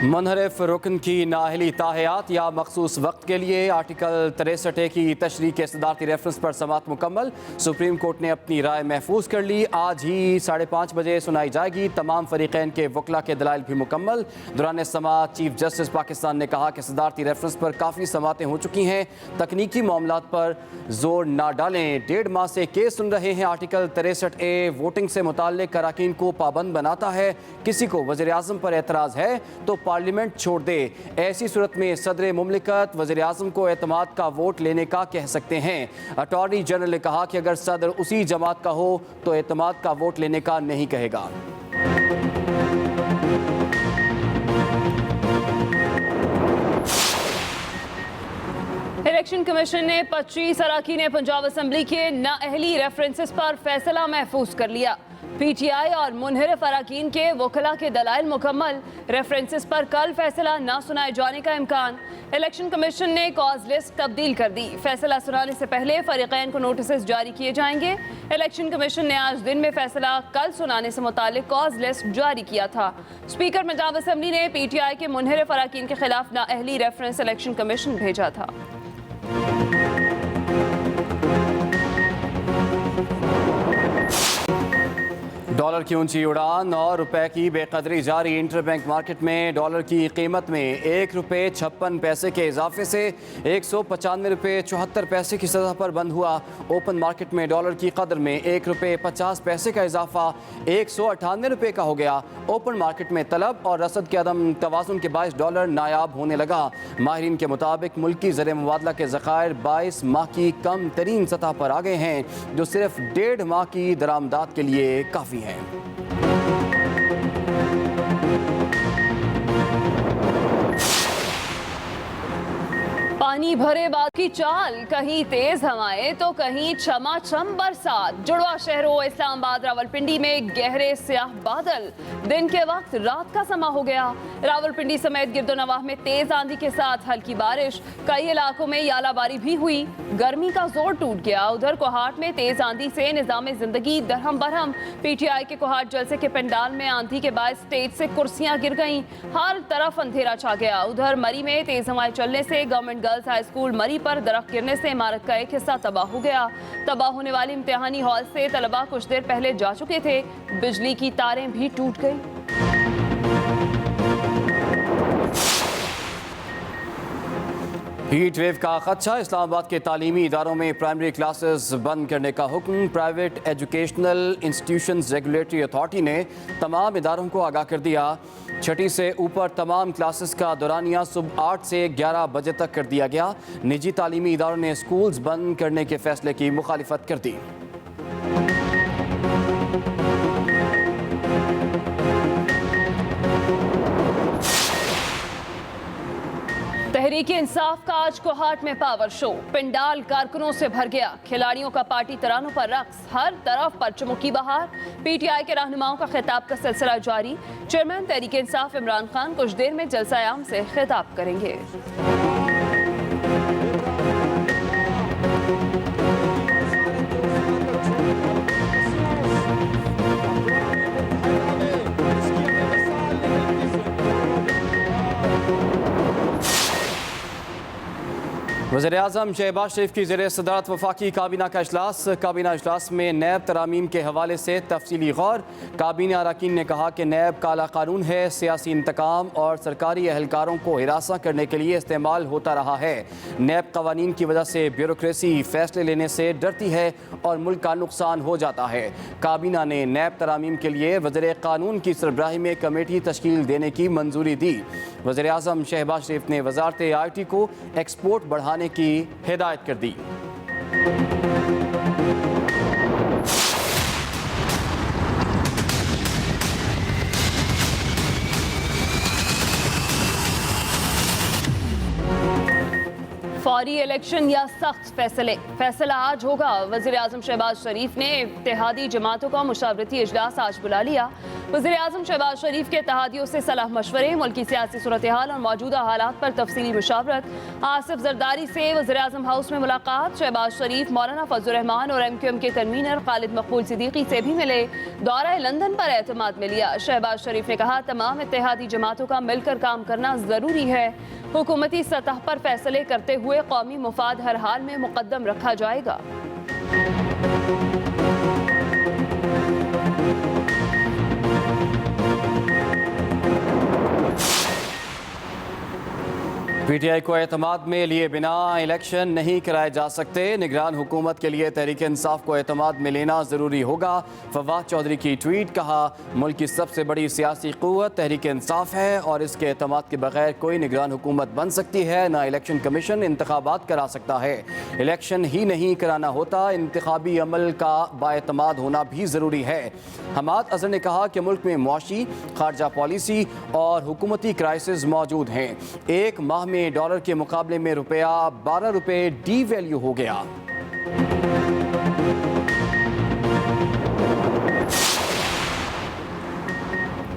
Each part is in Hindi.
मुनहरिफ रुकन की नाअहली ताहयात या मखसूस वक्त के लिए आर्टिकल 63 की तशरीह के सदारती रेफरेंस पर समाअत मुकम्मल। सुप्रीम कोर्ट ने अपनी राय महफूज कर ली। आज ही 5:30 बजे सुनाई जाएगी। तमाम फरीकैन के वकला के दलाइल भी मुकम्मल। दौरान समाअत चीफ जस्टिस पाकिस्तान ने कहा कि सदारती रेफरेंस पर काफ़ी समातें हो चुकी हैं, तकनीकी मामलात पर जोर ना डालें। 1.5 माह से केस सुन रहे हैं। आर्टिकल 63A वोटिंग से मुताल्लिक अराकीन को पाबंद बनाता है। किसी को वज़ीर आज़म पर एतराज़ है तो पार्लियामेंट छोड़ दे। ऐसी सूरत में सदर मुमलिकत वज़ीर आज़म को एतमाद का वोट लेने का कह सकते हैं। अटॉर्नी जनरल ने कहा कि अगर सदर उसी जमात का हो तो एतमाद का वोट लेने का नहीं कहेगा। इलेक्शन कमीशन ने 25 अराकीन पंजाब असम्बली के नाअहली रेफरेंसेस पर फैसला महफूज कर लिया। PTI और मुनहरिफ अराकीन के वकला के दलाइल मुकम्मल। रेफरेंसेस पर कल फैसला न सुनाए जाने का इम्कान। इलेक्शन कमीशन ने कॉज लिस्ट तब्दील कर दी। फैसला सुनाने से पहले फरीकैन को नोटिस जारी किए जाएंगे। इलेक्शन कमीशन ने आज दिन में फैसला कल सुनाने से मुतालिक कॉज लिस्ट जारी किया था। स्पीकर पंजाब असम्बली ने PTI के मुनहरिफ अराकीन के खिलाफ नाअहली रेफरेंस इलेक्शन कमीशन भेजा था। डॉलर की ऊंची उड़ान और रुपए की बेकदरी जारी। इंटरबैंक मार्केट में डॉलर की कीमत में ₹1.56 के इजाफे से ₹195.74 की सतह पर बंद हुआ। ओपन मार्केट में डॉलर की कदर में ₹1.50 का इजाफा ₹198 का हो गया। ओपन मार्केट में तलब और रसद के अदम तवाज़ुन के बायस डॉलर नायाब होने लगा। माहिरीन के मुताबिक मुल्की ज़र मुबादला के ज़खायर 22 माह की कम तरीन सतह पर आ गए हैं, जो सिर्फ 1.5 माह की दरामदात के लिए काफ़ी है। पानी भरे बाद की चाल, कहीं तेज हवाएं तो कहीं छमाछम बरसात। जुड़वा शहरों इस्लामाबाद रावलपिंडी में गहरे स्याह बादल। दिन के वक्त रात का समा हो गया। रावलपिंडी समेत गिरदोनवाह में तेज आंधी के साथ हल्की बारिश। कई इलाकों में यालाबारी भी हुई। गर्मी का जोर टूट गया। उधर कोहाट में तेज आंधी से निजाम जिंदगी दरहम बरहम। PTI के कोहाट जलसे के पंडाल में आंधी के बाद स्टेज से कुर्सियां गिर गईं। हर तरफ अंधेरा छा गया। उधर मरी में तेज हवाएं चलने से गवर्नमेंट गर्ल्स हाई स्कूल मरी पर दरख्त गिरने से इमारत का एक हिस्सा तबाह हो गया। तबाह होने वाली इम्तिहानी हॉल से तलबा कुछ देर पहले जा चुके थे। बिजली की तारें भी टूट गई। हीट वेव का खदशा। इस्लामाबाद के तालीमी इदारों में प्राइमरी क्लासेस बंद करने का हुक्म। Private educational institutions regulatory authority ने तमाम इदारों को आगाह कर दिया। 6ठी से ऊपर तमाम क्लासेस का दौरानिया सुबह 8 से 11 बजे तक कर दिया गया। निजी तालीमी इदारों ने स्कूल्स बंद करने के फैसले की मुखालिफत कर दी। तहरीक इंसाफ का आज कोहाट में पावर शो। पंडाल कारकुनों से भर गया। खिलाड़ियों का पार्टी तरानों पर रक्स। हर तरफ परचमों की बहार। PTI के रहनुमाओं का खिताब का सिलसिला जारी। चेयरमैन तहरीक इंसाफ इमरान खान कुछ देर में जलसा आम से खिताब करेंगे। वज़ीर आज़म शहबाज शरीफ की ज़ेर सदारत वफाकी काबीना का इजलास। काबीना इजलास में नैब तरामीम के हवाले से तफसीली गौर। काबीना अरकान ने कहा कि नैब काला कानून है, सियासी इंतकाम और सरकारी अहलकारों को हिरासा करने के लिए इस्तेमाल होता रहा है। नैब कवानीन की वजह से ब्यूरोक्रेसी फैसले लेने से डरती है और मुल्क का नुकसान हो जाता है। काबीना ने नैब तरामीम के लिए वज़ीर कानून की सरबराही में कमेटी तश्कील देने की मंजूरी दी। वज़ीर आज़म शहबाज शरीफ ने वज़ारत IT को एक्सपोर्ट बढ़ाने की हिदायत कर दी। फौरी इलेक्शन या सख्त फैसले। फैसला आज होगा। वज़ीर आज़म शहबाज शरीफ ने इत्तेहादी जमातों का मुशावरती इजलास आज बुला लिया। वज़ीर आज़म शहबाज शरीफ के इत्तेहादियों से सलाह मशवरे, मुल्की सियासी सूरत हाल और मौजूदा हालात पर तफसीली मुशावरत। आसिफ जरदारी से वज़ीर आज़म हाउस में मुलाकात। शहबाज शरीफ मौलाना फजल रहमान और MQM के कन्वीनर खालिद मकबूल सिद्दीकी से भी मिले। दौरा लंदन पर एतमाद में लिया। शहबाज शरीफ ने कहा तमाम इत्तेहादी जमातों का मिलकर काम करना ज़रूरी है। हुकूमती सतह पर फैसले करते हुए कौमी मुफाद हर हाल में मुकद्दम रखा जाएगा। PTI को एतमाद में लिए बिना इलेक्शन नहीं कराए जा सकते। निगरान हुकूमत के लिए तहरीक इंसाफ को एतमाद में लेना ज़रूरी होगा। फवाद चौधरी की ट्वीट। कहा मुल्क की सबसे बड़ी सियासी क़ुव्वत तहरीक इंसाफ है और इसके एतमाद के बगैर कोई निगरान हुकूमत बन सकती है ना इलेक्शन कमीशन इंतखाबात करा सकता है। इलेक्शन ही नहीं कराना होता, इंतखाबी अमल का बाएतमाद होना भी ज़रूरी है। हमाद अजहर ने कहा कि मुल्क में मुआशी, खारजा पॉलिसी और हुकूमती क्राइसिस मौजूद हैं। एक माह में डॉलर के मुकाबले में रुपया 12 रुपये डी वैल्यू हो गया।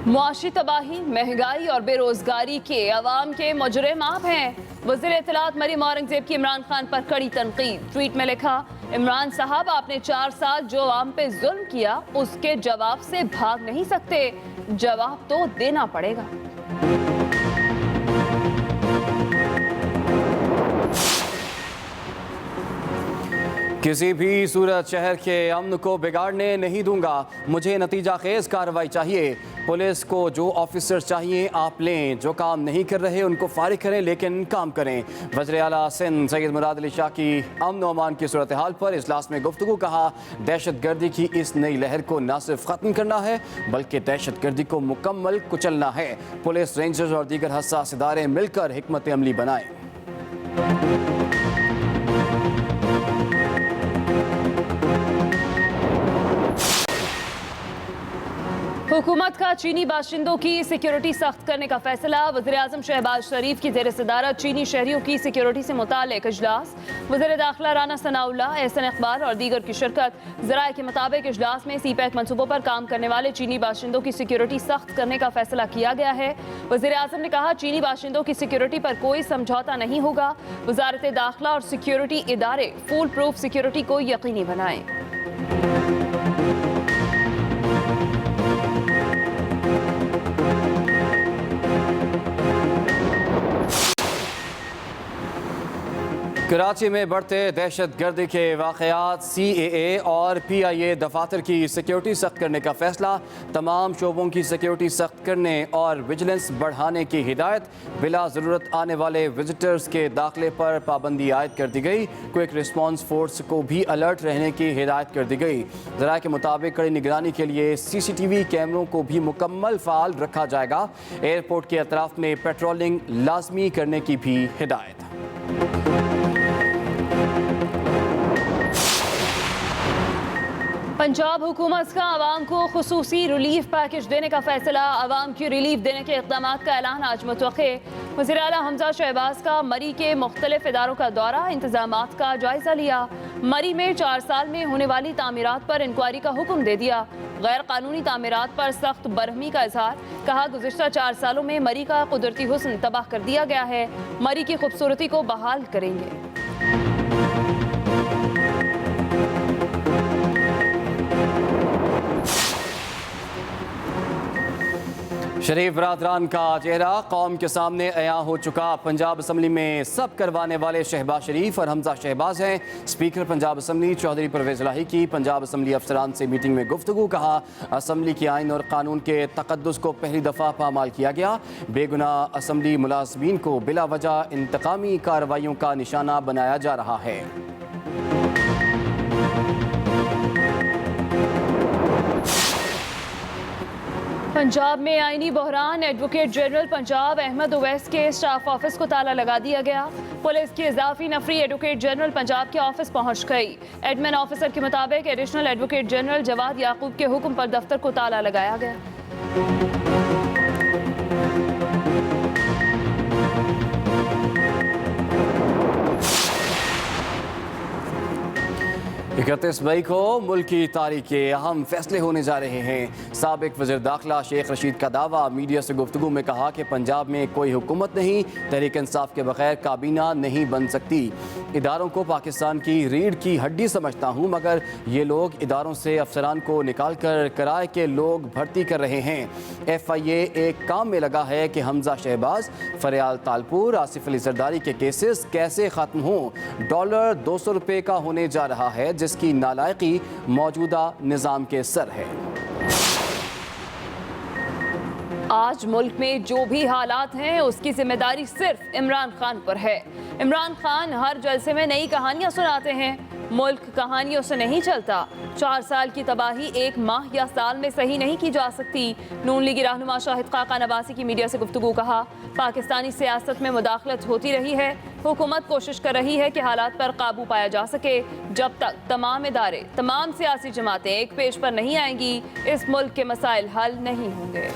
मुआशी तबाही, महंगाई और बेरोजगारी के अवाम के मुजरिम आप हैं। वज़ीर इत्तलात मरीम औरंगजेब की इमरान खान पर कड़ी तनकीद। ट्वीट में लिखा इमरान साहब आपने 4 साल जो अवाम पे जुल्म किया उसके जवाब से भाग नहीं सकते, जवाब तो देना पड़ेगा। किसी भी सूरत शहर के अमन को बिगाड़ने नहीं दूंगा। मुझे नतीजा खेज कार्रवाई चाहिए। पुलिस को जो ऑफिसर्स चाहिए आप लें। जो काम नहीं कर रहे उनको फारिग करें लेकिन काम करें। वज़ीर आला सिंध सैयद मुराद अली शाह की अमन अमान की सूरत हाल पर इजलास में गुफ्तगू। कहा दहशत गर्दी की इस नई लहर को न सिर्फ ख़त्म करना है बल्कि दहशत गर्दी को मुकम्मल कुचलना है। पुलिस, रेंजर्स और दीगर हसास इदारे मिलकर हिकमत अमली बनाएं। हुकूमत का चीनी बाशिंदों की सिक्योरिटी सख्त करने का फैसला। वज़ीर आज़म शहबाज शरीफ की ज़ेर सदारत चीनी शहरियों की सिक्योरिटी से मुताल्लिक़ इजलास। वज़ीर दाखिला राना सनाउल्लाह, एहसन इकबाल और दीगर की शिरकत। ज़राए के मुताबिक इजलास में CPEC मनसूबों पर काम करने वाले चीनी बाशिंदों की सिक्योरिटी सख्त करने का फैसला किया गया है। वज़ीर आज़म ने कहा चीनी बाशिंदों की सिक्योरिटी पर कोई समझौता नहीं होगा। वज़ारत दाखिला और सिक्योरिटी इदारे फुल प्रूफ सिक्योरिटी को यकीनी बनाएं। कराची में बढ़ते दहशत गर्दी के वाक़यात। CAA और PIA दफातर की सिक्योरिटी सख्त करने का फैसला। तमाम शोबों की सिक्योरिटी सख्त करने और विजिलेंस बढ़ाने की हिदायत। बिला ज़रूरत आने वाले विजिटर्स के दाखिले पर पाबंदी आयद कर दी गई। क्विक रिस्पॉन्स फोर्स को भी अलर्ट रहने की हिदायत कर दी गई। ज़राए के मुताबिक कड़ी निगरानी के लिए CCTV कैमरों को भी मुकम्मल फ़ाल रखा जाएगा। एयरपोर्ट के अतराफ में पेट्रोलिंग लाजमी करने की भी हिदायत। पंजाब हुकूमत का आवाम को खुसूसी रिलीफ पैकेज देने का फैसला। आवाम की रिलीफ देने के इक़दाम का ऐलान आज मुतवक्के। वज़ीर आला हमजा शहबाज का मरी के मुख्तलिफ इदारों का दौरा, इंतजामात का जायजा लिया। मरी में 4 साल में होने वाली तामीरात पर इंक्वायरी का हुक्म दे दिया। गैर कानूनी तामीरात पर सख्त बरहमी का इजहार। कहा गुज़िश्ता 4 सालों में मरी का कुदरती हुस्न तबाह कर दिया गया है, मरी की खूबसूरती को बहाल करेंगे। शरीफ बरादरान का चेहरा कौम के सामने अया हो चुका। पंजाब असम्बली में सब करवाने वाले शहबाज शरीफ और हमजा शहबाज हैं। स्पीकर पंजाब असम्बली चौधरी परवेज़ इलाही की पंजाब असम्बली अफसरान से मीटिंग में गुफ्तगू। कहा असम्बली के आइन और कानून के तकद्दुस को पहली दफ़ा पामाल किया गया। बेगुनाह असम्बली मुलाजमीन को बिला वजह इंतकामी कार्रवाइयों का निशाना बनाया जा रहा है। पंजाब में आईनी बहरान। एडवोकेट जनरल पंजाब अहमद उवैस के स्टाफ ऑफिस को ताला लगा दिया गया। पुलिस की इजाफी नफरी एडवोकेट जनरल पंजाब के ऑफिस पहुंच गई। एडमिन ऑफिसर के मुताबिक एडिशनल एडवोकेट जनरल जवाद याकूब के हुक्म पर दफ्तर को ताला लगाया गया। 31 मई को मुल्क की तारीख के अहम फैसले होने जा रहे हैं। साबिक वज़ीर दाखिला शेख रशीद का दावा, मीडिया से गुफ्तगू में कहा कि पंजाब में कोई हुकूमत नहीं, तहरीक इंसाफ के बगैर काबीना नहीं बन सकती। इदारों को पाकिस्तान की रीढ़ की हड्डी समझता हूँ, मगर ये लोग इदारों से अफसरान को निकाल कर किराए के लोग भर्ती कर रहे हैं। FIA एक काम में लगा है कि हमजा शहबाज, फरियाल तालपुर, आसिफ अली जरदारी के केसेस कैसे ख़त्म हों। डॉलर 200 रुपये का होने जा रहा है, जिसकी नालायकी मौजूदा निज़ाम के सर है। आज मुल्क में जो भी हालात हैं उसकी जिम्मेदारी सिर्फ इमरान खान पर है। इमरान खान हर जलसे में नई कहानियां सुनाते हैं। मुल्क कहानियों से नहीं चलता। 4 साल की तबाही 1 माह या साल में सही नहीं की जा सकती। नून लीगी रहनुमा शाहिद खाकान अब्बासी की मीडिया से गुफ्तगू कहा, पाकिस्तानी सियासत में मुदाखलत होती रही है। हुकूमत कोशिश कर रही है कि हालात पर काबू पाया जा सके। जब तक तमाम इदारे, तमाम सियासी जमातें एक पेज पर नहीं आएंगी, इस मुल्क के मसाइल हल नहीं होंगे।